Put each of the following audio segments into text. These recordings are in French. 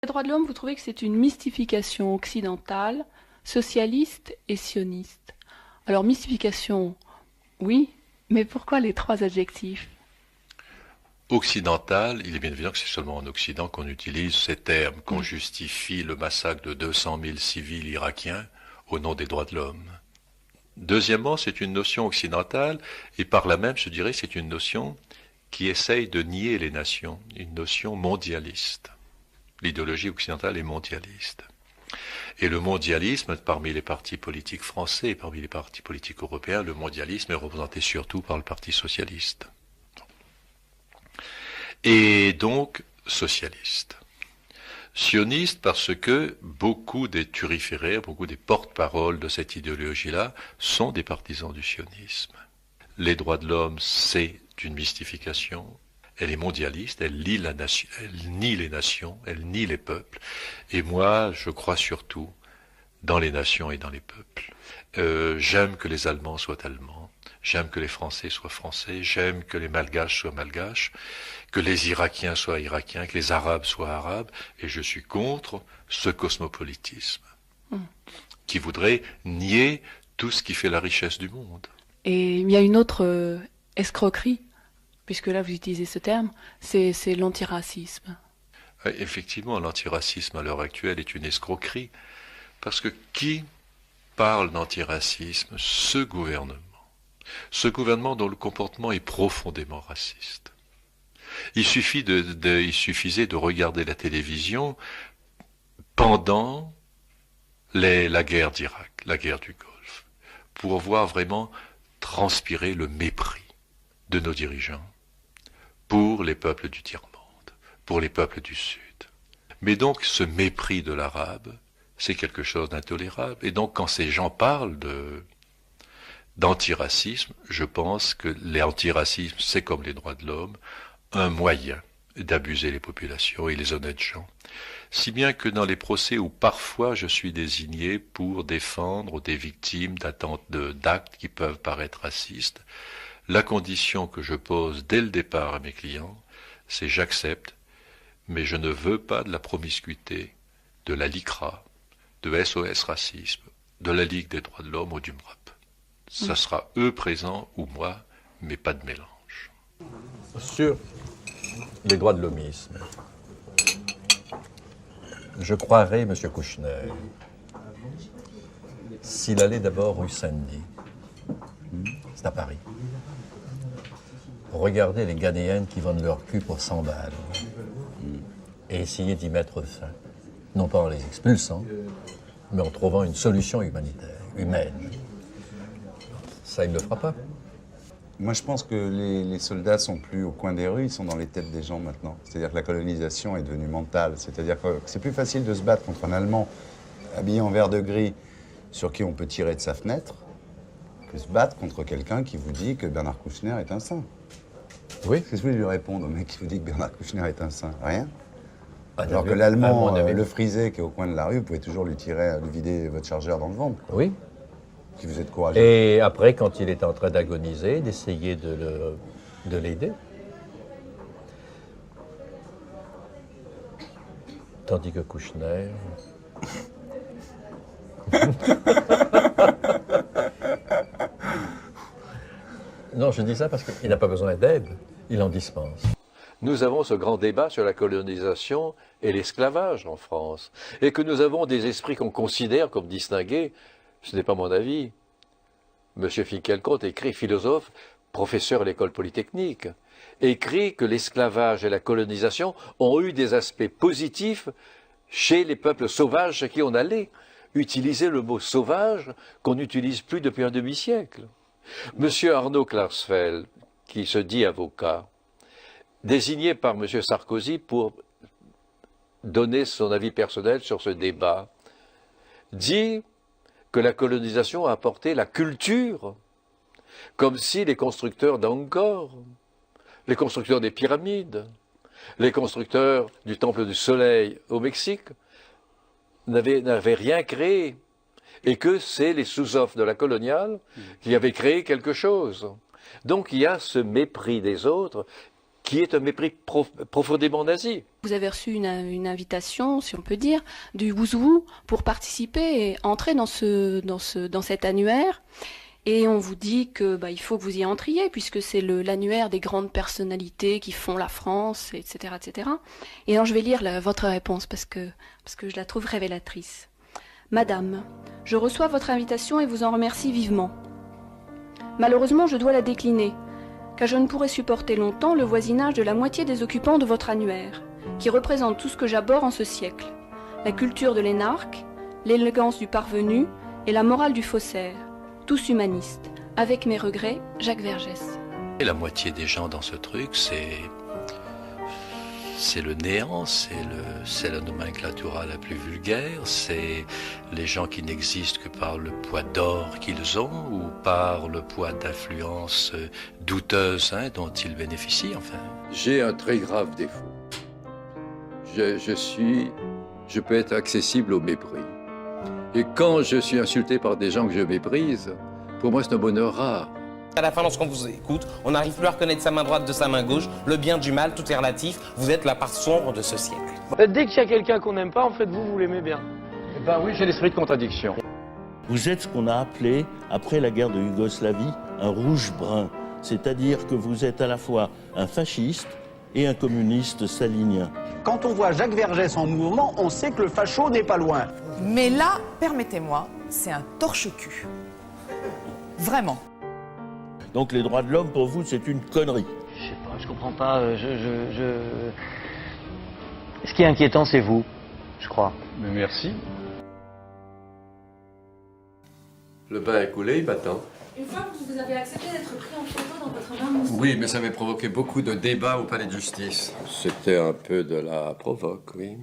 Les droits de l'homme, vous trouvez que c'est une mystification occidentale, socialiste et sioniste. Alors, mystification, oui, mais pourquoi les trois adjectifs? Occidental, il est bien évident que c'est seulement en Occident qu'on utilise ces termes, qu'on justifie le massacre de 200 000 civils irakiens au nom des droits de l'homme. Deuxièmement, c'est une notion occidentale, et par là même, je dirais, c'est une notion qui essaye de nier les nations, une notion mondialiste. L'idéologie occidentale est mondialiste. Et le mondialisme, parmi les partis politiques français et parmi les partis politiques européens, le mondialisme est représenté surtout par le Parti socialiste. Et donc socialiste. Sioniste parce que beaucoup des turiféraires, beaucoup des porte-paroles de cette idéologie-là sont des partisans du sionisme. Les droits de l'homme, c'est une mystification. Elle est mondialiste, elle nie la nation, elle nie les nations, elle nie les peuples. Et moi, je crois surtout dans les nations et dans les peuples. J'aime que les Allemands soient allemands, j'aime que les Français soient français, j'aime que les Malgaches soient malgaches, que les Irakiens soient irakiens, que les Arabes soient arabes, et je suis contre ce cosmopolitisme qui voudrait nier tout ce qui fait la richesse du monde. Et il y a une autre escroquerie, puisque là vous utilisez ce terme, c'est l'antiracisme. Effectivement, l'antiracisme à l'heure actuelle est une escroquerie, parce que qui parle d'antiracisme? Ce gouvernement. Ce gouvernement dont le comportement est profondément raciste. Il suffisait de regarder la télévision pendant la guerre d'Irak, la guerre du Golfe, pour voir vraiment transpirer le mépris de nos dirigeants pour les peuples du tiers-monde, pour les peuples du Sud. Mais donc ce mépris de l'arabe, c'est quelque chose d'intolérable. Et donc quand ces gens parlent d'antiracisme, je pense que l'antiracisme, c'est comme les droits de l'homme, un moyen d'abuser les populations et les honnêtes gens. Si bien que dans les procès où parfois je suis désigné pour défendre des victimes d'actes qui peuvent paraître racistes, la condition que je pose dès le départ à mes clients, c'est j'accepte, mais je ne veux pas de la promiscuité de la LICRA, de SOS Racisme, de la Ligue des droits de l'homme ou du MRAP. Ça sera eux présents ou moi, mais pas de mélange. Sur les droits de l'hommisme, je croirais M. Kouchner s'il allait d'abord rue Saint-Denis, c'est à Paris, regarder les Ghanéennes qui vendent leur cul pour 100 balles et essayer d'y mettre fin, non pas en les expulsant, mais en trouvant une solution humanitaire, humaine. Ça, il ne le fera pas. Moi, je pense que les soldats sont plus au coin des rues, ils sont dans les têtes des gens maintenant. C'est-à-dire que la colonisation est devenue mentale. C'est-à-dire que c'est plus facile de se battre contre un Allemand habillé en vert de gris sur qui on peut tirer de sa fenêtre que se battre contre quelqu'un qui vous dit que Bernard Kouchner est un saint. Oui. Qu'est-ce que vous voulez lui répondre au mec qui vous dit que Bernard Kouchner est un saint? Rien. Ah, Alors que l'Allemand, le frisé qui est au coin de la rue, vous pouvez toujours lui vider votre chargeur dans le ventre. Quoi. Oui. Si vous êtes courageux. Et après, quand il est en train d'agoniser, d'essayer de l'aider. Tandis que Kouchner... Non, je dis ça parce qu'il n'a pas besoin d'aide, il en dispense. Nous avons ce grand débat sur la colonisation et l'esclavage en France, et que nous avons des esprits qu'on considère comme distingués. Ce n'est pas mon avis. M. Finkielkraut, écrit philosophe, professeur à l'école polytechnique, écrit que l'esclavage et la colonisation ont eu des aspects positifs chez les peuples sauvages chez qui on allait. Utiliser le mot sauvage qu'on n'utilise plus depuis un demi-siècle. M. Arnaud Klarsfeld, qui se dit avocat, désigné par M. Sarkozy pour donner son avis personnel sur ce débat, dit que la colonisation a apporté la culture, comme si les constructeurs d'Angkor, les constructeurs des pyramides, les constructeurs du Temple du Soleil au Mexique n'avaient rien créé, et que c'est les sous-offres de la coloniale qui avaient créé quelque chose. Donc il y a ce mépris des autres qui est un mépris profondément nazi. Vous avez reçu une invitation, si on peut dire, du Wouzou pour participer et entrer dans cet annuaire. Et on vous dit que il faut que vous y entriez, puisque c'est l'annuaire des grandes personnalités qui font la France, etc., etc. Et alors je vais lire votre réponse parce que je la trouve révélatrice. Madame, je reçois votre invitation et vous en remercie vivement. Malheureusement, je dois la décliner, car je ne pourrai supporter longtemps le voisinage de la moitié des occupants de votre annuaire, qui représente tout ce que j'abhorre en ce siècle, la culture de l'énarque, l'élégance du parvenu et la morale du faussaire, tous humanistes. Avec mes regrets, Jacques Vergès. Et la moitié des gens dans ce truc, c'est le néant, c'est la nomenclatura la plus vulgaire, c'est les gens qui n'existent que par le poids d'or qu'ils ont ou par le poids d'influences douteuses dont ils bénéficient, enfin. J'ai un très grave défaut. Je peux être accessible au mépris. Et quand je suis insulté par des gens que je méprise, pour moi c'est un bonheur rare. À la fin, lorsqu'on vous écoute, on n'arrive plus à reconnaître sa main droite de sa main gauche, le bien du mal, tout est relatif, vous êtes la part sombre de ce siècle. Dès qu'il y a quelqu'un qu'on n'aime pas, en fait, vous l'aimez bien. Eh ben oui, j'ai l'esprit de contradiction. Vous êtes ce qu'on a appelé, après la guerre de Yougoslavie, un rouge-brun. C'est-à-dire que vous êtes à la fois un fasciste et un communiste stalinien. Quand on voit Jacques Vergès en mouvement, on sait que le facho n'est pas loin. Mais là, permettez-moi, c'est un torche-cul. Vraiment. Donc les droits de l'homme, pour vous, c'est une connerie. Je sais pas, je comprends pas. Ce qui est inquiétant, c'est vous, je crois. Mais merci. Le bain est coulé, il m'attend. Une fois que vous avez accepté d'être pris en photo dans votre bain mousseux. Oui, mais ça avait provoqué beaucoup de débats au palais de justice. C'était un peu de la provoque, oui.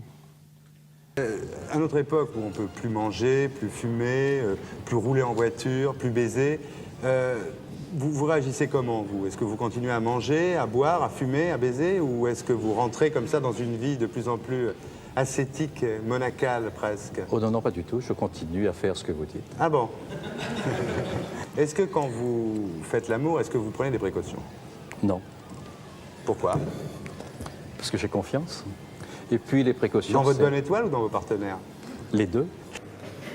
À notre époque où on ne peut plus manger, plus fumer, plus rouler en voiture, plus baiser, vous réagissez comment, vous? Est-ce que vous continuez à manger, à boire, à fumer, à baiser, ou est-ce que vous rentrez comme ça dans une vie de plus en plus ascétique, monacale presque? Oh non, non, pas du tout. Je continue à faire ce que vous dites. Ah bon? Est-ce que quand vous faites l'amour, est-ce que vous prenez des précautions? Non. Pourquoi? Parce que j'ai confiance. Et puis les précautions... Dans votre bonne étoile ou dans vos partenaires? Les deux.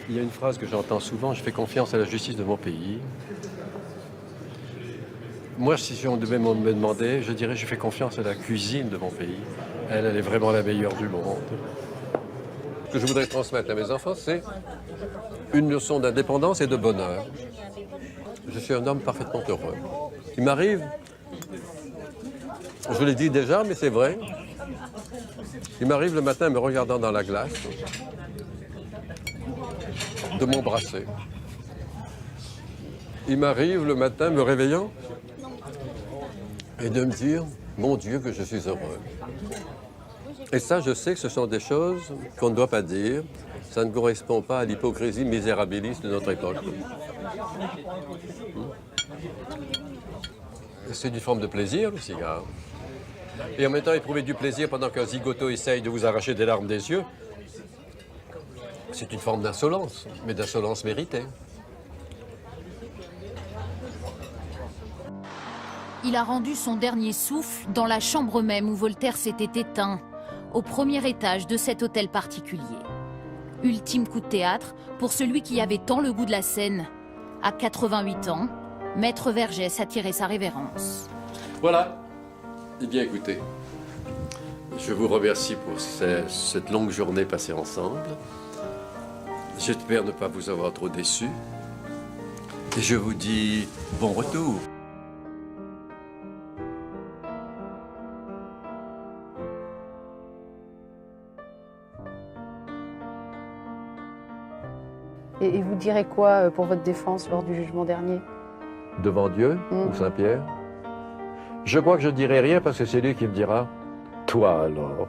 Il y a une phrase que j'entends souvent, je fais confiance à la justice de mon pays. Moi, si on devait me demander, je dirais je fais confiance à la cuisine de mon pays. Elle est vraiment la meilleure du monde. Ce que je voudrais transmettre à mes enfants, c'est une leçon d'indépendance et de bonheur. Je suis un homme parfaitement heureux. Il m'arrive, je l'ai dit déjà, mais c'est vrai, il m'arrive le matin, me regardant dans la glace, de m'embrasser. Il m'arrive le matin, me réveillant, et de me dire, mon Dieu, que je suis heureux. Et ça, je sais que ce sont des choses qu'on ne doit pas dire. Ça ne correspond pas à l'hypocrisie misérabiliste de notre époque. C'est une forme de plaisir, le cigare. Et en même temps, éprouver du plaisir pendant qu'un zigoto essaye de vous arracher des larmes des yeux, c'est une forme d'insolence, mais d'insolence méritée. Il a rendu son dernier souffle dans la chambre même où Voltaire s'était éteint, au premier étage de cet hôtel particulier. Ultime coup de théâtre pour celui qui avait tant le goût de la scène. À 88 ans, Maître Vergès a tiré sa révérence. Voilà. Eh bien, écoutez, je vous remercie pour cette longue journée passée ensemble. J'espère ne pas vous avoir trop déçu. Et je vous dis bon retour. Et vous direz quoi pour votre défense lors du jugement dernier? Devant Dieu ou Saint-Pierre? Je crois que je ne dirai rien parce que c'est lui qui me dira « Toi alors ».